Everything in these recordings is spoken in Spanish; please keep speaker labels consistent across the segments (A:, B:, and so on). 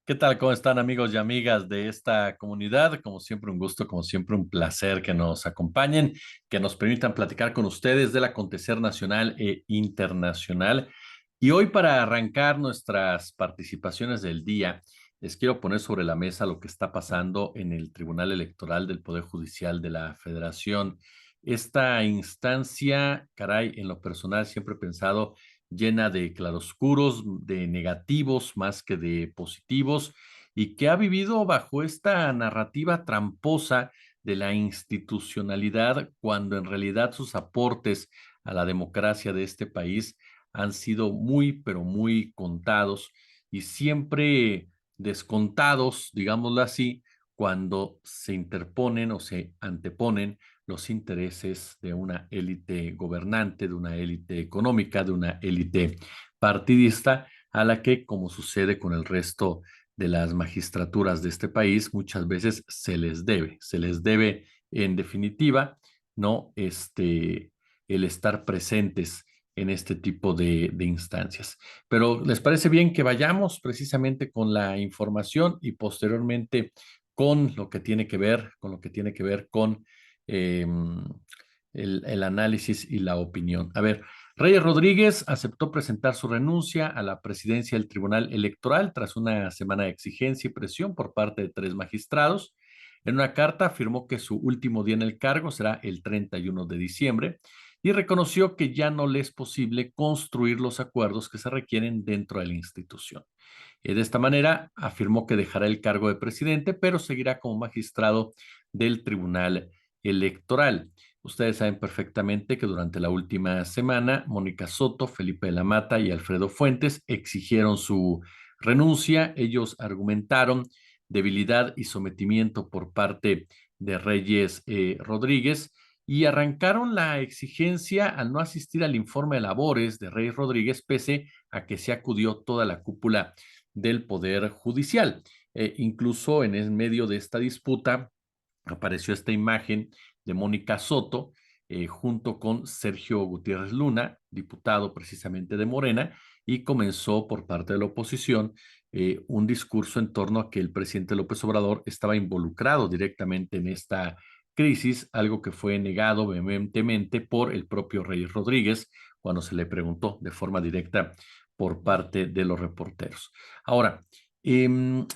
A: ¿Qué tal? ¿Cómo están amigos y amigas de esta comunidad? Como siempre, un gusto, como siempre, un placer que nos acompañen, que nos permitan platicar con ustedes del acontecer nacional e internacional. Y hoy para arrancar nuestras participaciones del día, les quiero poner sobre la mesa lo que está pasando en el Tribunal Electoral del Poder Judicial de la Federación. Esta instancia, caray, en lo personal siempre he pensado llena de claroscuros, de negativos más que de positivos, y que ha vivido bajo esta narrativa tramposa de la institucionalidad, cuando en realidad sus aportes a la democracia de este país han sido muy, pero muy contados y siempre descontados, digámoslo así, cuando se interponen o se anteponen los intereses de una élite gobernante, de una élite económica, de una élite partidista, a la que, como sucede con el resto de las magistraturas de este país, muchas veces se les debe en definitiva, ¿no? El estar presentes en este tipo de instancias. Pero ¿les parece bien que vayamos precisamente con la información y posteriormente con lo que tiene que ver, con lo que tiene que ver con eh, el análisis y la opinión? A ver, Reyes Rodríguez aceptó presentar su renuncia a la presidencia del Tribunal Electoral tras una semana de exigencia y presión por parte de tres magistrados. En una carta afirmó que su último día en el cargo será el 31 de diciembre y reconoció que ya no le es posible construir los acuerdos que se requieren dentro de la institución. De esta manera, afirmó que dejará el cargo de presidente, pero seguirá como magistrado del Tribunal Electoral. Ustedes saben perfectamente que durante la última semana, Mónica Soto, Felipe de la Mata y Alfredo Fuentes exigieron su renuncia. Ellos argumentaron debilidad y sometimiento por parte de Reyes Rodríguez y arrancaron la exigencia al no asistir al informe de labores de Reyes Rodríguez, pese a que se acudió toda la cúpula del Poder Judicial. Incluso en el medio de esta disputa apareció esta imagen de Mónica Soto junto con Sergio Gutiérrez Luna, diputado precisamente de Morena, y comenzó por parte de la oposición un discurso en torno a que el presidente López Obrador estaba involucrado directamente en esta crisis, algo que fue negado vehementemente por el propio Reyes Rodríguez cuando se le preguntó de forma directa por parte de los reporteros. Ahora,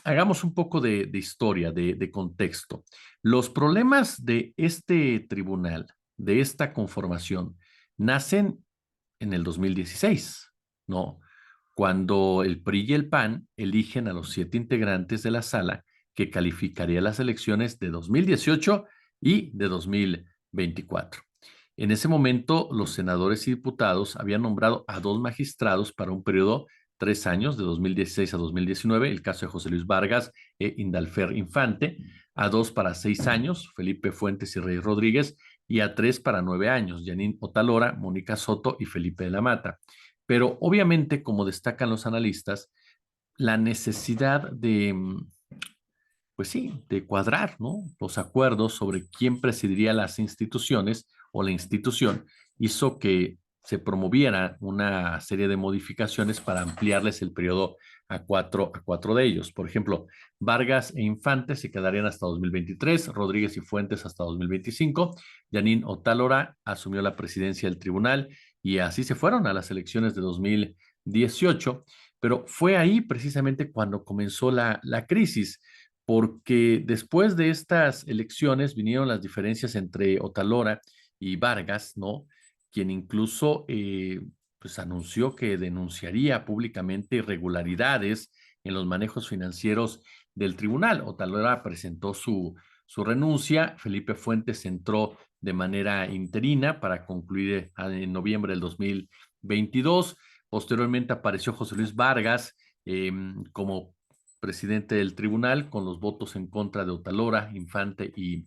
A: hagamos un poco de historia, de contexto. Los problemas de este tribunal, de esta conformación, nacen en el 2016, ¿no? Cuando el PRI y el PAN eligen a los 7 integrantes de la sala que calificaría las elecciones de 2018 y de 2024. En ese momento, los senadores y diputados habían nombrado a dos magistrados para un periodo 3 años, de 2016 a 2019, el caso de José Luis Vargas e Indalfer Infante, a dos para 6 años, Felipe Fuentes y Rey Rodríguez, y a tres para 9 años, Yanín Otalora, Mónica Soto y Felipe de la Mata. Pero obviamente, como destacan los analistas, la necesidad pues sí, de cuadrar, ¿no? Los acuerdos sobre quién presidiría las instituciones o la institución hizo que se promoviera una serie de modificaciones para ampliarles el periodo a cuatro de ellos. Por ejemplo, Vargas e Infante se quedarían hasta 2023, Rodríguez y Fuentes hasta 2025, Yanín Otálora asumió la presidencia del tribunal y así se fueron a las elecciones de 2018, pero fue ahí precisamente cuando comenzó la crisis, porque después de estas elecciones vinieron las diferencias entre Otalora y Vargas, ¿no? Quien incluso pues anunció que denunciaría públicamente irregularidades en los manejos financieros del tribunal. Otalora presentó su renuncia, Felipe Fuentes entró de manera interina para concluir en noviembre del 2022. Posteriormente apareció José Luis Vargas como presidente del tribunal, con los votos en contra de Otalora, Infante y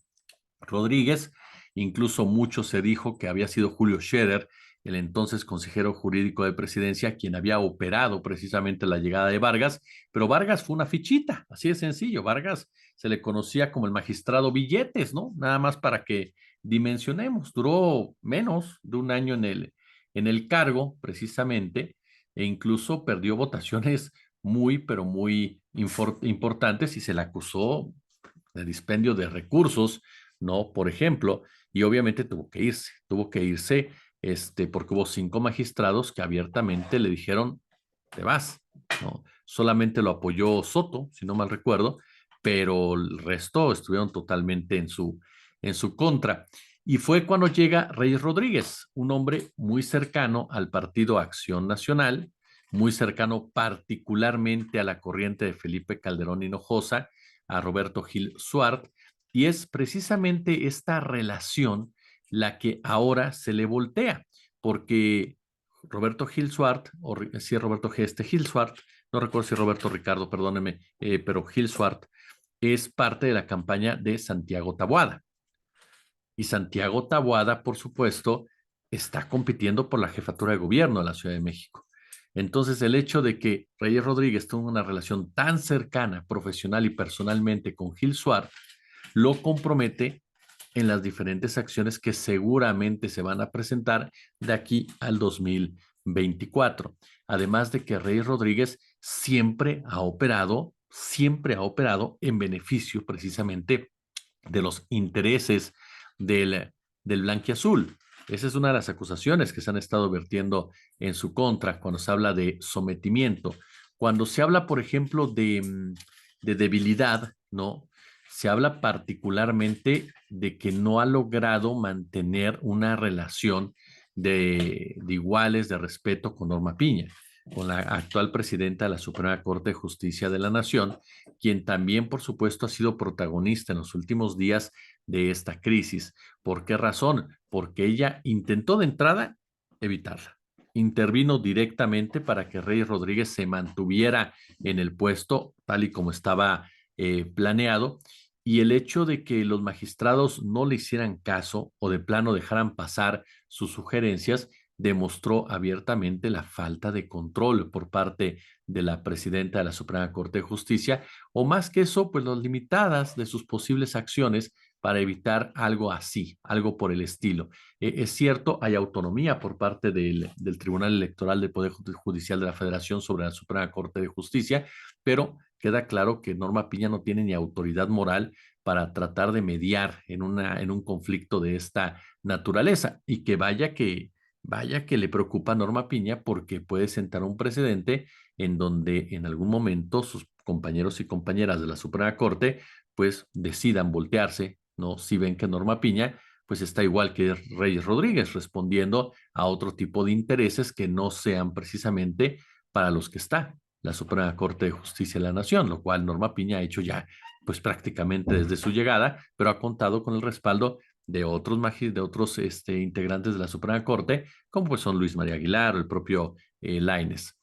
A: Rodríguez. Incluso mucho se dijo que había sido Julio Scherer, el entonces consejero jurídico de presidencia, quien había operado precisamente la llegada de Vargas, pero Vargas fue una fichita, así de sencillo. Vargas se le conocía como el magistrado Billetes, ¿no? Nada más para que dimensionemos. Duró menos de un año en el cargo, precisamente, e incluso perdió votaciones muy, pero muy importantes y se le acusó de dispendio de recursos, ¿no? Por ejemplo, y obviamente tuvo que irse, porque hubo 5 magistrados que abiertamente le dijeron, te vas, ¿no? Solamente lo apoyó Soto, si no mal recuerdo, pero el resto estuvieron totalmente en su contra. Y fue cuando llega Reyes Rodríguez, un hombre muy cercano al Partido Acción Nacional, muy cercano particularmente a la corriente de Felipe Calderón Hinojosa, a Roberto Gil Suart, y es precisamente esta relación la que ahora se le voltea, porque Roberto Gil Suart, o si es Roberto Gil Suart, no recuerdo si es Roberto Ricardo, perdóneme, pero Gil Suart es parte de la campaña de Santiago Taboada. Y Santiago Taboada, por supuesto, está compitiendo por la jefatura de gobierno de la Ciudad de México. Entonces, el hecho de que Reyes Rodríguez tuvo una relación tan cercana, profesional y personalmente con Gil Suárez, lo compromete en las diferentes acciones que seguramente se van a presentar de aquí al 2024. Además de que Reyes Rodríguez siempre ha operado en beneficio precisamente de los intereses del blanquiazul. Esa es una de las acusaciones que se han estado vertiendo en su contra cuando se habla de sometimiento. Cuando se habla, por ejemplo, de debilidad, ¿no? Se habla particularmente de que no ha logrado mantener una relación de iguales, de respeto con Norma Piña, con la actual presidenta de la Suprema Corte de Justicia de la Nación, quien también, por supuesto, ha sido protagonista en los últimos días de esta crisis. ¿Por qué razón? Porque ella intentó de entrada evitarla. Intervino directamente para que Reyes Rodríguez se mantuviera en el puesto tal y como estaba planeado, y el hecho de que los magistrados no le hicieran caso o de plano dejaran pasar sus sugerencias demostró abiertamente la falta de control por parte de la presidenta de la Suprema Corte de Justicia, o más que eso, pues las limitadas de sus posibles acciones para evitar algo así, algo por el estilo. Es cierto, hay autonomía por parte del Tribunal Electoral del Poder Judicial de la Federación sobre la Suprema Corte de Justicia, pero queda claro que Norma Piña no tiene ni autoridad moral para tratar de mediar en un conflicto de esta naturaleza, y que vaya que le preocupa a Norma Piña porque puede sentar un precedente en donde en algún momento sus compañeros y compañeras de la Suprema Corte pues decidan voltearse, ¿no? Si ven que Norma Piña pues está igual que Reyes Rodríguez, respondiendo a otro tipo de intereses que no sean precisamente para los que está la Suprema Corte de Justicia de la Nación, lo cual Norma Piña ha hecho ya pues prácticamente desde su llegada, pero ha contado con el respaldo de otros integrantes de la Suprema Corte, como pues son Luis María Aguilar o el propio Lainez.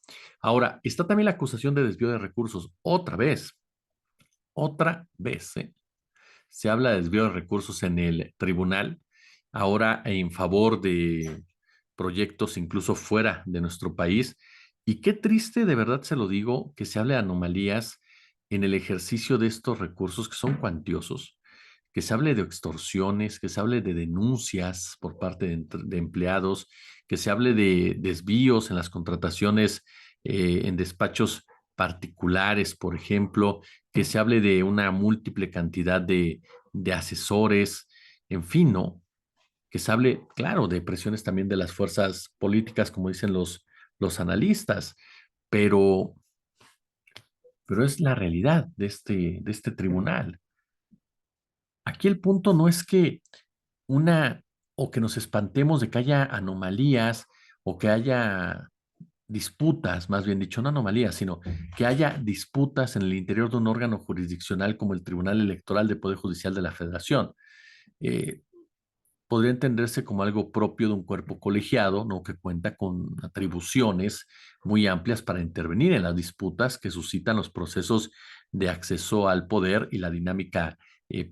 A: Ahora, está también la acusación de desvío de recursos. Otra vez, ¿eh? Se habla de desvío de recursos en el tribunal, ahora en favor de proyectos incluso fuera de nuestro país. Y qué triste, de verdad se lo digo, que se hable de anomalías en el ejercicio de estos recursos que son cuantiosos, que se hable de extorsiones, que se hable de denuncias por parte de empleados, que se hable de desvíos en las contrataciones en despachos particulares, por ejemplo, que se hable de una múltiple cantidad de asesores, en fin, ¿no? Que se hable, claro, de presiones también de las fuerzas políticas, como dicen los analistas, pero, pero es la realidad de este tribunal. Aquí el punto no es que una, o que nos espantemos de que haya anomalías o que haya disputas, más bien dicho, no anomalías, sino que haya disputas en el interior de un órgano jurisdiccional como el Tribunal Electoral del Poder Judicial de la Federación. Eh, Podría entenderse como algo propio de un cuerpo colegiado, ¿no? Que cuenta con atribuciones muy amplias para intervenir en las disputas que suscitan los procesos de acceso al poder y la dinámica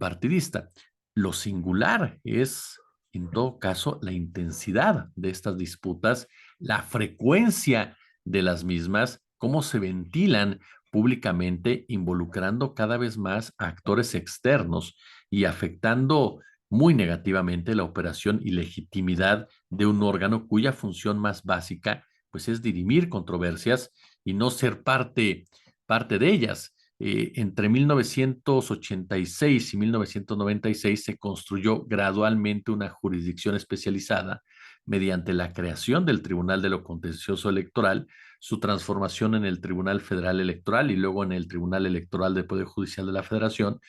A: partidista. Lo singular es, en todo caso, la intensidad de estas disputas, la frecuencia de las mismas, cómo se ventilan públicamente, involucrando cada vez más a actores externos y afectando muy negativamente la operación y legitimidad de un órgano cuya función más básica pues es dirimir controversias y no ser parte de ellas. Entre 1986 y 1996 se construyó gradualmente una jurisdicción especializada mediante la creación del Tribunal de lo Contencioso Electoral, su transformación en el Tribunal Federal Electoral y luego en el Tribunal Electoral del Poder Judicial de la Federación,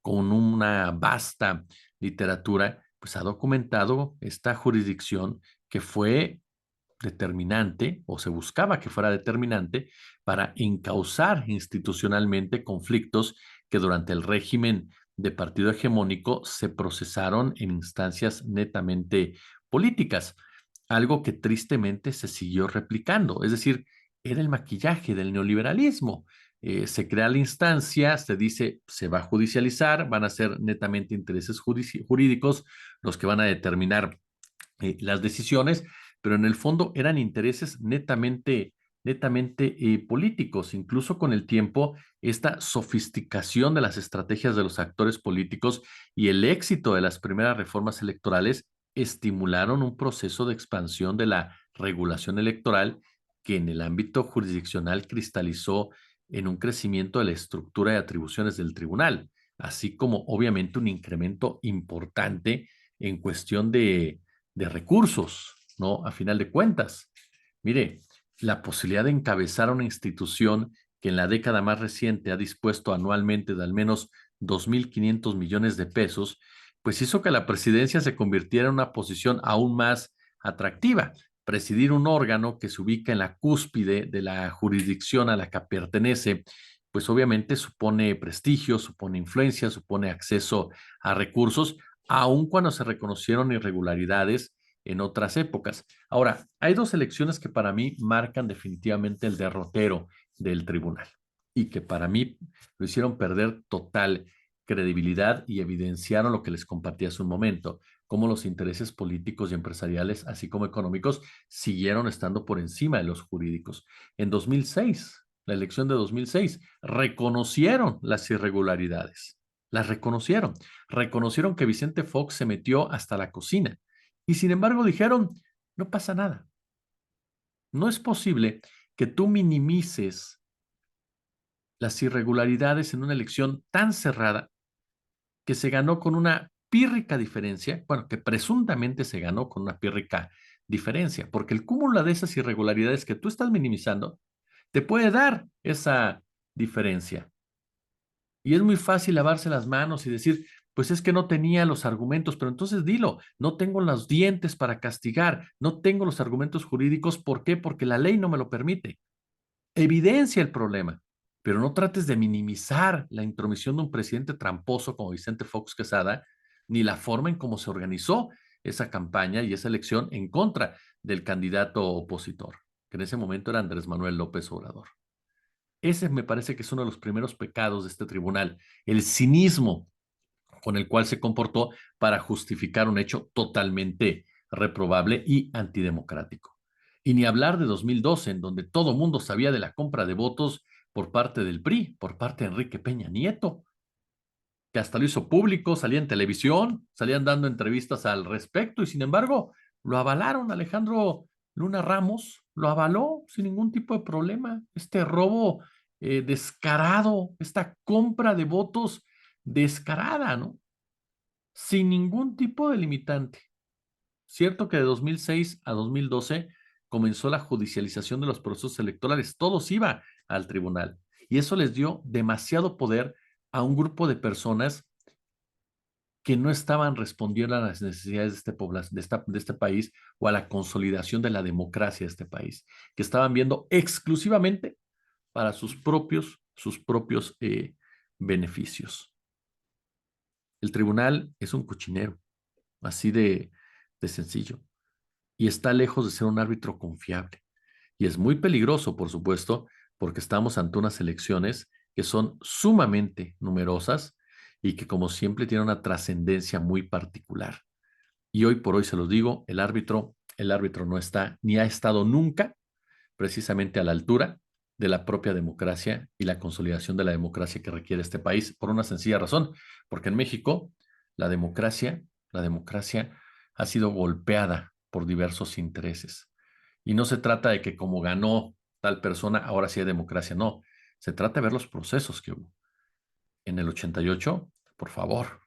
A: con una vasta literatura, pues ha documentado esta jurisdicción que fue determinante o se buscaba que fuera determinante para encauzar institucionalmente conflictos que durante el régimen de partido hegemónico se procesaron en instancias netamente políticas, algo que tristemente se siguió replicando, es decir, era el maquillaje del neoliberalismo. Se crea la instancia, se dice se va a judicializar, van a ser netamente intereses jurídicos los que van a determinar las decisiones, pero en el fondo eran intereses netamente políticos. Incluso con el tiempo, esta sofisticación de las estrategias de los actores políticos y el éxito de las primeras reformas electorales estimularon un proceso de expansión de la regulación electoral que en el ámbito jurisdiccional cristalizó en un crecimiento de la estructura de atribuciones del tribunal, así como obviamente un incremento importante en cuestión de recursos, ¿no? A final de cuentas, mire, la posibilidad de encabezar una institución que en la década más reciente ha dispuesto anualmente de al menos 2.500 millones de pesos, pues hizo que la presidencia se convirtiera en una posición aún más atractiva. Presidir un órgano que se ubica en la cúspide de la jurisdicción a la que pertenece, pues obviamente supone prestigio, supone influencia, supone acceso a recursos, aun cuando se reconocieron irregularidades en otras épocas. Ahora, hay dos elecciones que para mí marcan definitivamente el derrotero del tribunal y que para mí lo hicieron perder total credibilidad y evidenciaron lo que les compartí hace un momento, cómo los intereses políticos y empresariales, así como económicos, siguieron estando por encima de los jurídicos. En 2006, la elección de 2006, reconocieron las irregularidades, las reconocieron que Vicente Fox se metió hasta la cocina y sin embargo dijeron, no pasa nada. No es posible que tú minimices las irregularidades en una elección tan cerrada que se ganó con una pírrica diferencia, bueno, que presuntamente se ganó con una pírrica diferencia, porque el cúmulo de esas irregularidades que tú estás minimizando te puede dar esa diferencia. Y es muy fácil lavarse las manos y decir, pues es que no tenía los argumentos, pero entonces dilo, no tengo los dientes para castigar, no tengo los argumentos jurídicos, ¿por qué? Porque la ley no me lo permite. Evidencia el problema, pero no trates de minimizar la intromisión de un presidente tramposo como Vicente Fox Quesada, ni la forma en cómo se organizó esa campaña y esa elección en contra del candidato opositor, que en ese momento era Andrés Manuel López Obrador. Ese me parece que es uno de los primeros pecados de este tribunal, el cinismo con el cual se comportó para justificar un hecho totalmente reprobable y antidemocrático. Y ni hablar de 2012, en donde todo mundo sabía de la compra de votos por parte del PRI, por parte de Enrique Peña Nieto, que hasta lo hizo público, salía en televisión, salían dando entrevistas al respecto y sin embargo lo avalaron. Alejandro Luna Ramos lo avaló sin ningún tipo de problema. Este robo descarado, esta compra de votos descarada, ¿no? Sin ningún tipo de limitante. Cierto que de 2006 a 2012 comenzó la judicialización de los procesos electorales, todos iba al tribunal y eso les dio demasiado poder a un grupo de personas que no estaban respondiendo a las necesidades de este país o a la consolidación de la democracia de este país, que estaban viendo exclusivamente para sus propios beneficios. El tribunal es un cochinero, así de sencillo, y está lejos de ser un árbitro confiable. Y es muy peligroso, por supuesto, porque estamos ante unas elecciones que son sumamente numerosas y que, como siempre, tienen una trascendencia muy particular. Y hoy por hoy se los digo, el árbitro no está ni ha estado nunca precisamente a la altura de la propia democracia y la consolidación de la democracia que requiere este país por una sencilla razón, porque en México la democracia ha sido golpeada por diversos intereses. Y no se trata de que como ganó tal persona, ahora sí hay democracia. No, se trata de ver los procesos que hubo. En el 88, por favor.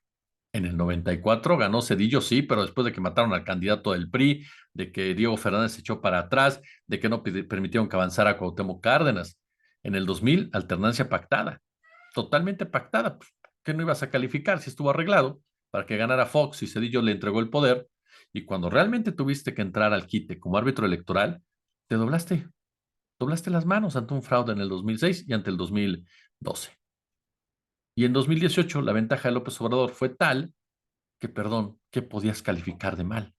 A: En el 94 ganó Cedillo, sí, pero después de que mataron al candidato del PRI, de que Diego Fernández se echó para atrás, de que no permitieron que avanzara Cuauhtémoc Cárdenas. En el 2000, alternancia pactada, totalmente pactada. Pues, ¿qué no ibas a calificar si estuvo arreglado para que ganara Fox y Cedillo le entregó el poder? Y cuando realmente tuviste que entrar al quite como árbitro electoral, te doblaste las manos ante un fraude en el 2006 y ante el 2012. Y en 2018 la ventaja de López Obrador fue tal que, perdón, ¿qué podías calificar de mal?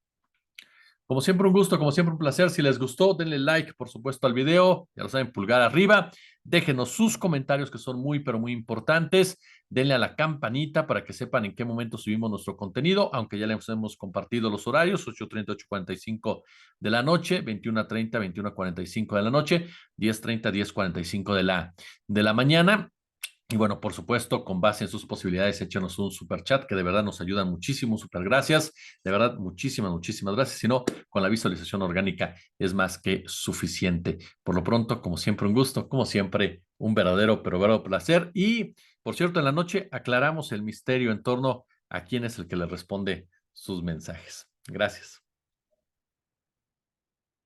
A: Como siempre, un gusto, como siempre, un placer. Si les gustó, denle like, por supuesto, al video. Ya lo saben, pulgar arriba. Déjenos sus comentarios que son muy, pero muy importantes. Denle a la campanita para que sepan en qué momento subimos nuestro contenido, aunque ya les hemos compartido los horarios, 8:30, 8:45 de la noche, 21:30, 21:45 de la noche, 10:30, 10:45 de la mañana. Y bueno, por supuesto, con base en sus posibilidades, échenos un super chat que de verdad nos ayuda muchísimo. Super gracias. De verdad, muchísimas, muchísimas gracias. Si no, con la visualización orgánica es más que suficiente. Por lo pronto, como siempre, un gusto, como siempre, un verdadero, pero verdadero placer. Y por cierto, en la noche aclaramos el misterio en torno a quién es el que le responde sus mensajes. Gracias.